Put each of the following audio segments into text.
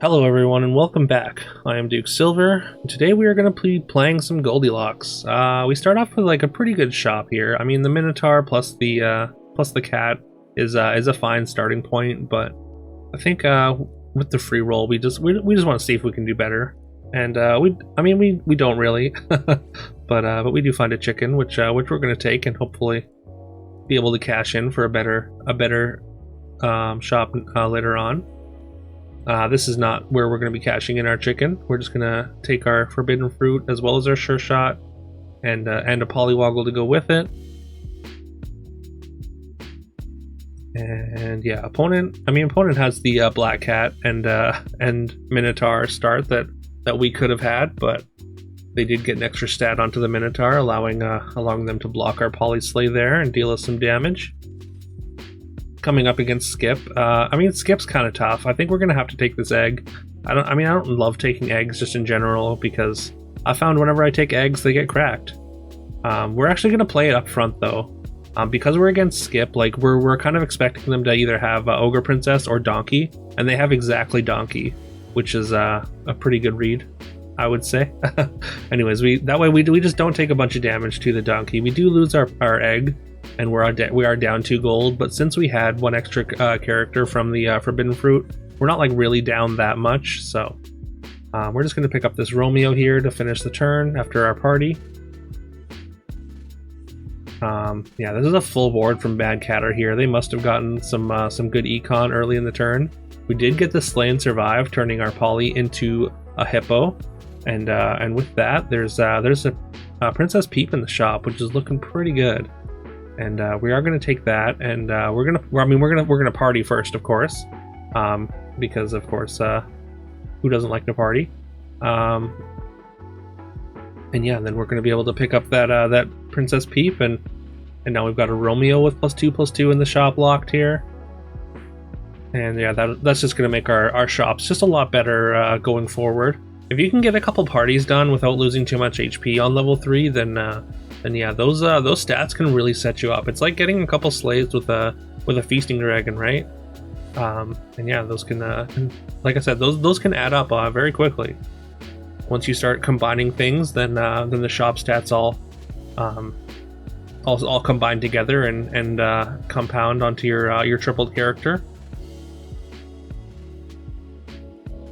Hello everyone and welcome back. I am Duke Silver. Today we are going to be playing some Goldilocks. We start off with like a pretty good shop here. I mean the Minotaur plus the cat is a fine starting point, but I think with the free roll we just want to see if we can do better. And we don't really, but we do find a chicken which we're going to take and hopefully be able to cash in for a better shop later on. This is not where we're going to be cashing in our chicken. We're just going to take our forbidden fruit as well as our sure shot and a polywoggle to go with it. And yeah, opponent has the black cat and Minotaur start that we could have had, but they did get an extra stat onto the Minotaur, allowing them to block our poly slay there and deal us some damage. Coming up against Skip. Skip's kind of tough. I think we're gonna have to take this egg. I don't love taking eggs just in general because I found whenever I take eggs they get cracked. We're actually gonna play it up front though, because we're against Skip. Like we're kind of expecting them to either have Ogre Princess or Donkey, and they have exactly Donkey, which is a pretty good read, I would say. Anyways, we just don't take a bunch of damage to the Donkey. We do lose our egg. And we are down 2 gold, but since we had one extra character from the forbidden fruit, we're not like really down that much. So we're just going to pick up this Romeo here to finish the turn after our party. Yeah, this is a full board from Bad Catter here. They must have gotten some good econ early in the turn. We did get the Slay and Survive, turning our poly into a hippo, and with that, there's a Princess Peep in the shop, which is looking pretty good. And we are going to take that, and we're gonna party first, of course, because of course, who doesn't like to party? And yeah, then we're going to be able to pick up that Princess Peep, and now we've got a Romeo with +2/+2 in the shop locked here. And yeah, that's just going to make our shops just a lot better going forward. If you can get a couple parties done without losing too much HP on level 3, then yeah, those stats can really set you up. It's like getting a couple slaves with a feasting dragon, right? And yeah, those can, like I said, those can add up very quickly. Once you start combining things, then the shop stats all combine together and compound onto your tripled character.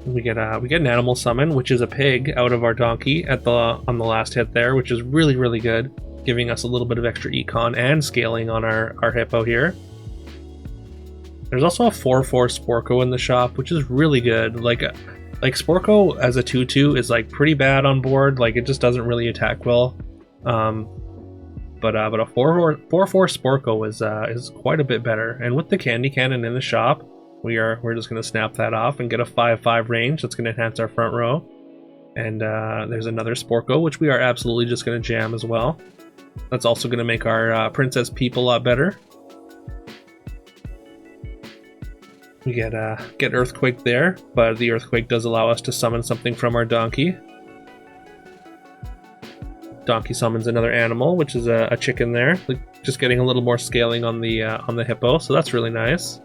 We get an animal summon, which is a pig out of our donkey on the last hit there, which is really good, giving us a little bit of extra econ and scaling on our hippo here. There's also a 4/4 Sporko in the shop, which is really good. Like Sporko as a 2/2 is like pretty bad on board. Like it just doesn't really attack well. But a 4/4 Sporko is quite a bit better. And with the candy cannon in the shop, we're just going to snap that off and get a 5/5 range. That's going to enhance our front row. And there's another Sporko, which we are absolutely just going to jam as well. That's also going to make our Princess Peep a lot better. We get Earthquake there, but the Earthquake does allow us to summon something from our Donkey. Donkey summons another animal, which is a chicken there. Just getting a little more scaling on the hippo, so that's really nice.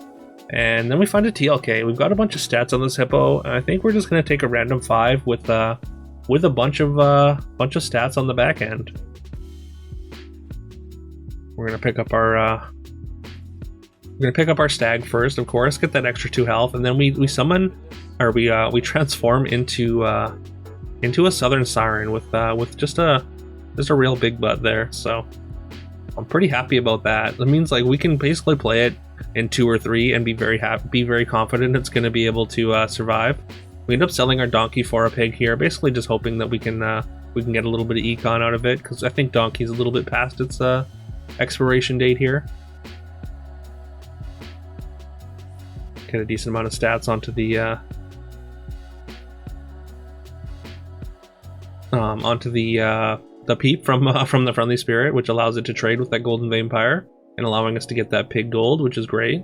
And then we find a TLK. We've got a bunch of stats on this hippo, and I think we're just going to take a random 5 with a bunch of stats on the back end. We're going to pick up our stag first, of course, get that extra 2 health, and then we summon, or we transform into a southern siren with just a real big butt there. So I'm pretty happy about that. That means like we can basically play it in 2 or 3 and be very confident it's going to be able to survive. We end up selling our donkey for a pig here, basically just hoping that we can get a little bit of econ out of it, because I think donkey's a little bit past its expiration date here. Get a decent amount of stats onto the peep from the friendly spirit, which allows it to trade with that golden vampire and allowing us to get that pig gold, which is great.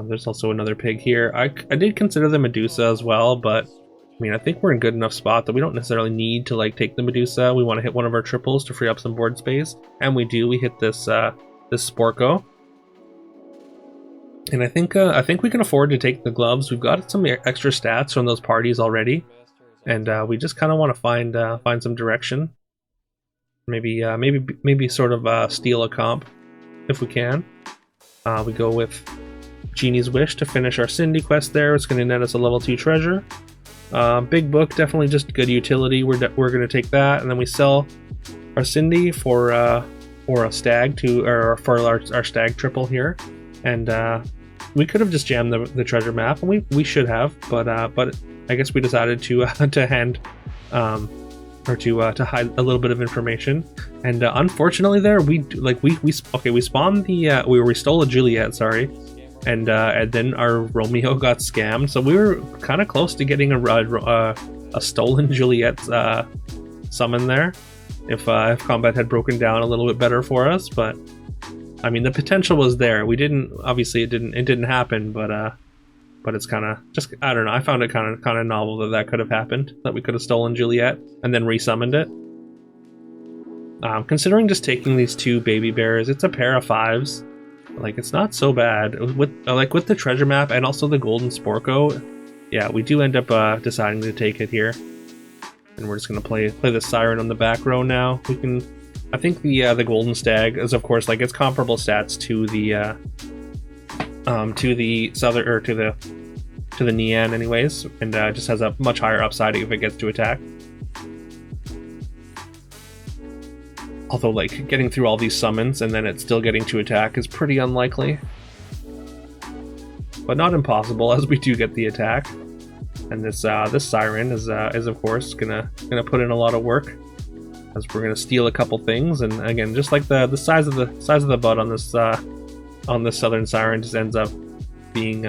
There's also another pig here. I did consider the Medusa as well, but I mean, I think we're in good enough spot that we don't necessarily need to like take the Medusa. We want to hit one of our triples to free up some board space, and we do. We hit this Sporko. And I think we can afford to take the gloves. We've got some extra stats from those parties already, and we just kind of want to find some direction. Maybe sort of steal a comp if we can. We go with Genie's Wish to finish our Cindy quest there. It's going to net us a level 2 treasure. Big Book, definitely just good utility. We're going to take that, and then we sell our Cindy for a stag or for our stag triple here. And we could have just jammed the treasure map, and we should have, but I guess we decided to hand to hide a little bit of information. And unfortunately, there we spawned we stole a Juliet, sorry, and then our Romeo got scammed. So we were kind of close to getting a stolen Juliet summon there, if combat had broken down a little bit better for us. But I mean, the potential was there. We didn't, obviously it didn't happen, but it's kind of just, I don't know, I found it kind of novel that could have happened, that we could have stolen Juliet and then resummoned it. Considering just taking these 2 baby bears, it's a pair of 5s. Like, it's not so bad with the treasure map and also the golden Sporko. Yeah, we do end up deciding to take it here, and we're just gonna play the Siren on the back row now. We can, I think the golden stag is, of course, like, it's comparable stats to the southern, or to the Nian anyways, and just has a much higher upside if it gets to attack. Although, like, getting through all these summons and then it's still getting to attack is pretty unlikely, but not impossible, as we do get the attack. And this Siren is of course gonna put in a lot of work, as we're gonna steal a couple things. And again, just like the size of the butt on this southern Siren just ends up being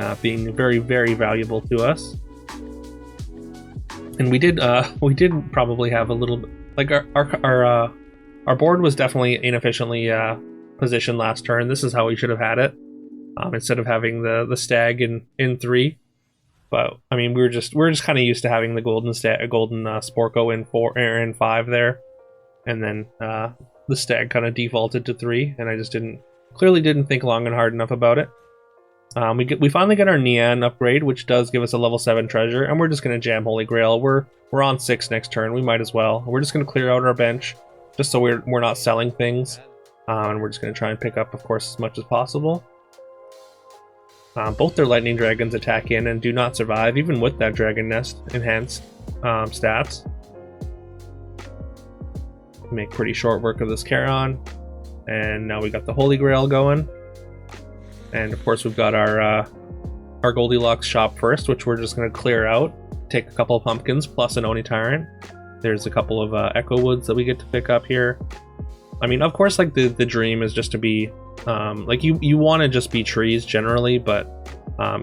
very, very valuable to us. And we did probably have a little bit, like, our board was definitely inefficiently positioned last turn. This is how we should have had it, instead of having the stag in 3. But I mean, we're just kind of used to having the golden Sporko in 5 there, and then the stag kind of defaulted to 3, and I just clearly didn't think long and hard enough about it. We finally get our Nian upgrade, which does give us a level 7 treasure, and we're just gonna jam Holy Grail. We're on 6 next turn. We might as well. We're just gonna clear out our bench, just so we're not selling things, and we're just gonna try and pick up, of course, as much as possible. Both their lightning dragons attack in and do not survive, even with that dragon nest enhanced stats. Make pretty short work of this Charon, and now we got the Holy Grail going. And of course, we've got our Goldilocks shop first, which we're just going to clear out. Take a couple of pumpkins plus an Oni Tyrant. There's a couple of Echo Woods that we get to pick up here. I mean, of course, like, the dream is just to be like, you want to just be trees generally, but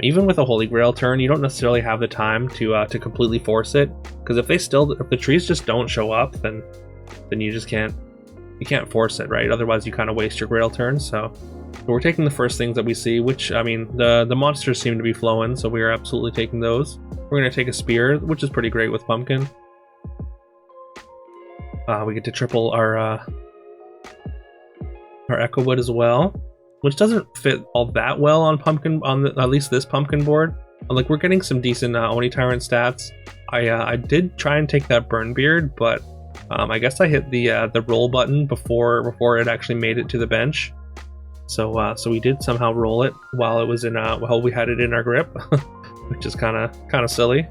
even with a Holy Grail turn, you don't necessarily have the time to completely force it, because if the trees just don't show up, then you just can't force it, right? Otherwise, you kind of waste your Grail turn. So we're taking the first things that we see, which, I mean, the monsters seem to be flowing, so we are absolutely taking those. We're going to take a spear, which is pretty great with pumpkin. We get to triple our Echo Wood as well, which doesn't fit all that well on pumpkin, at least this pumpkin board. Like, we're getting some decent Oni Tyrant stats. I did try and take that Burn Beard, but I guess I hit the roll button before it actually made it to the bench. So we did somehow roll it while it was while we had it in our grip, which is kind of silly.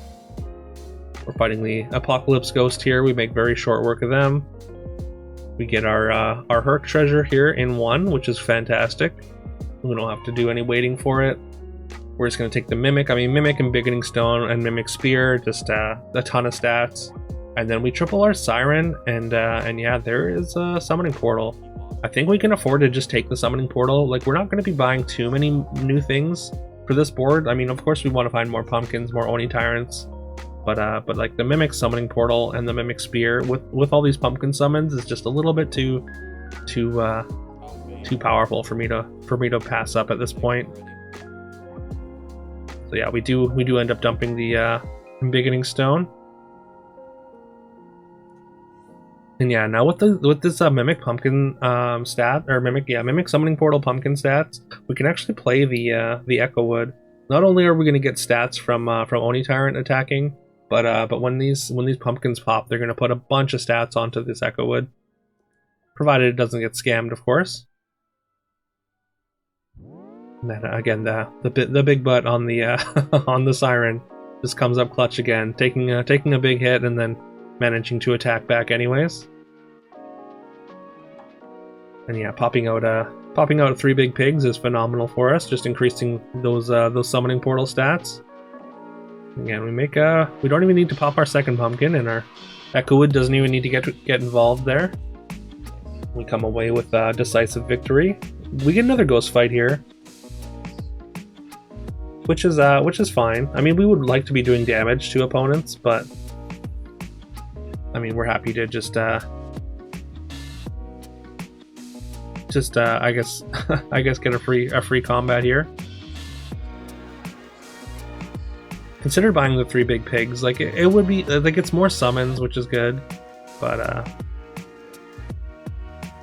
We're fighting the Apocalypse Ghost here. We make very short work of them. We get our Herc treasure here in 1, which is fantastic. We don't have to do any waiting for it. We're just going to take the Mimic. I mean, Mimic and Beginning Stone and Mimic Spear, just a ton of stats. And then we triple our Siren, and yeah, there is a Summoning Portal. I think we can afford to just take the Summoning Portal. Like, we're not going to be buying too many new things for this board. I mean, of course, we want to find more pumpkins, more Oni Tyrants. But like, the Mimic Summoning Portal and the Mimic Spear with all these pumpkin summons is just a little bit too powerful for me to pass up at this point. So yeah, we do end up dumping the Beginning Stone. And yeah, now with this mimic pumpkin stat, or mimic summoning portal pumpkin stats, we can actually play the Echo Wood. Not only are we going to get stats from Oni Tyrant attacking, but when these pumpkins pop, they're going to put a bunch of stats onto this Echo Wood, provided it doesn't get scammed, of course. And then again, the big butt on the on the Siren just comes up clutch again, taking a big hit and then managing to attack back anyways. And yeah, popping out 3 big pigs is phenomenal for us, just increasing those summoning portal stats. Again, we don't even need to pop our second pumpkin, and our Echo Wood doesn't even need to get involved there. We come away with decisive victory. We get another ghost fight here, which is fine. I mean, we would like to be doing damage to opponents, but I mean, we're happy to just I guess get a free combat here. Consider buying the 3 big pigs. Like it would be like, it's more summons, which is good, but I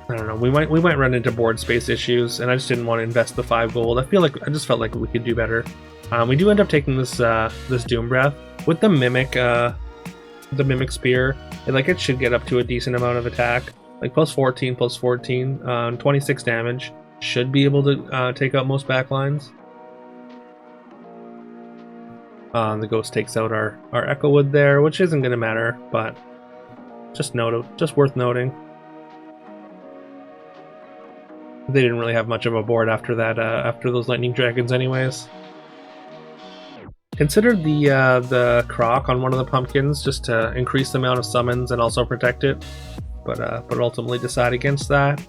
don't know. We might run into board space issues, and I just didn't want to invest the 5 gold. I just felt like we could do better. We do end up taking this Doom Breath with the mimic spear. It should get up to a decent amount of attack. Like plus 14, 26 damage. Should be able to take out most backlines. The ghost takes out our Echo Wood there, which isn't going to matter, but just worth noting. They didn't really have much of a board after that, after those lightning dragons anyways. Consider the croc on one of the pumpkins just to increase the amount of summons and also protect it, but ultimately decide against that.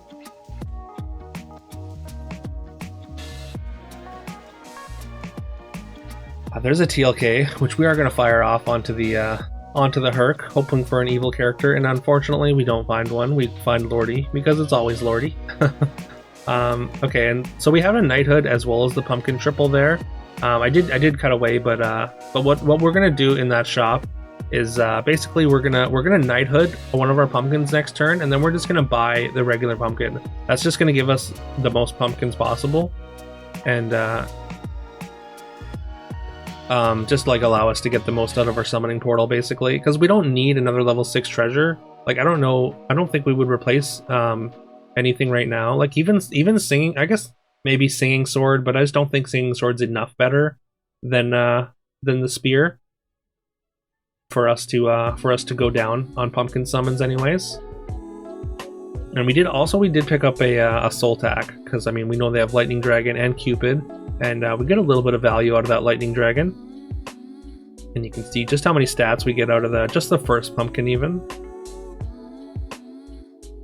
There's a TLK, which we are going to fire off onto the Herc, hoping for an evil character, and unfortunately we don't find one. We find Lordy, because it's always Lordy. Okay, and so we have a knighthood as well as the pumpkin triple there. I did cut away, but what we're gonna do in that shop is basically we're gonna knighthood one of our pumpkins next turn, and then we're just gonna buy the regular pumpkin. That's just gonna give us the most pumpkins possible, and just like allow us to get the most out of our summoning portal, basically, because we don't need another level 6 treasure. Like I don't think we would replace anything right now. Like even singing, I guess maybe singing sword, but I just don't think singing sword's enough better than the spear for us to go down on pumpkin summons anyways. And we did pick up a soul tack, because I mean we know they have lightning dragon and Cupid, and we get a little bit of value out of that lightning dragon. And you can see just how many stats we get out of just the first pumpkin even.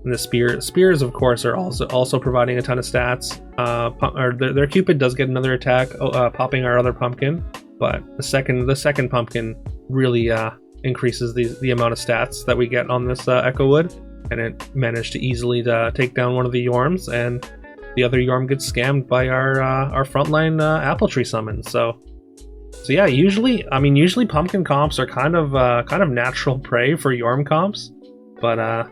And the spears of course are also providing a ton of stats. Their Cupid does get another attack, popping our other pumpkin, but the second pumpkin really increases the amount of stats that we get on this Echo Wood, and it managed to easily take down one of the Jorms, and the other Jorm gets scammed by our frontline apple tree summons. So yeah, usually pumpkin comps are kind of natural prey for Jorm comps, but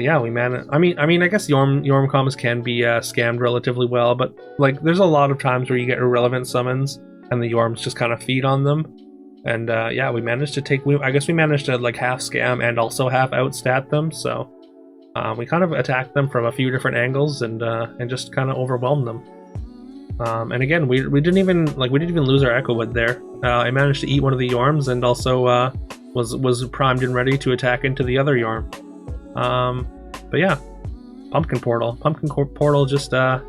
yeah, we manage. I mean, I guess Jorm comps can be scammed relatively well, but like there's a lot of times where you get irrelevant summons and the Jorms just kind of feed on them. And yeah, we managed to like half scam and also half outstat them. So we kind of attacked them from a few different angles and just kind of overwhelmed them. And again, we didn't even lose our Echo Wood there. I managed to eat one of the Jorms and also was primed and ready to attack into the other Jorm. But yeah, pumpkin portal just I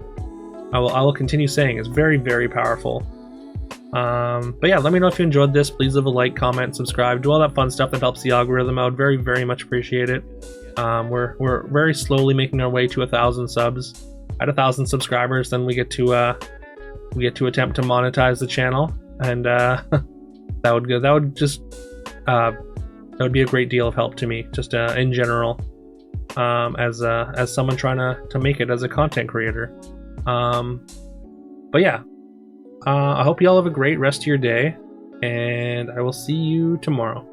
will continue saying is very, very powerful. But yeah, let me know if you enjoyed this. Please leave a like, comment, subscribe, do all that fun stuff that helps the algorithm out. Very, very much appreciate it. We're very slowly making our way to 1,000 subs. At 1,000 subscribers, then we get to attempt to monetize the channel, and that would be a great deal of help to me, just in general, as someone trying to make it as a content creator. But yeah, I hope you all have a great rest of your day, and I will see you tomorrow.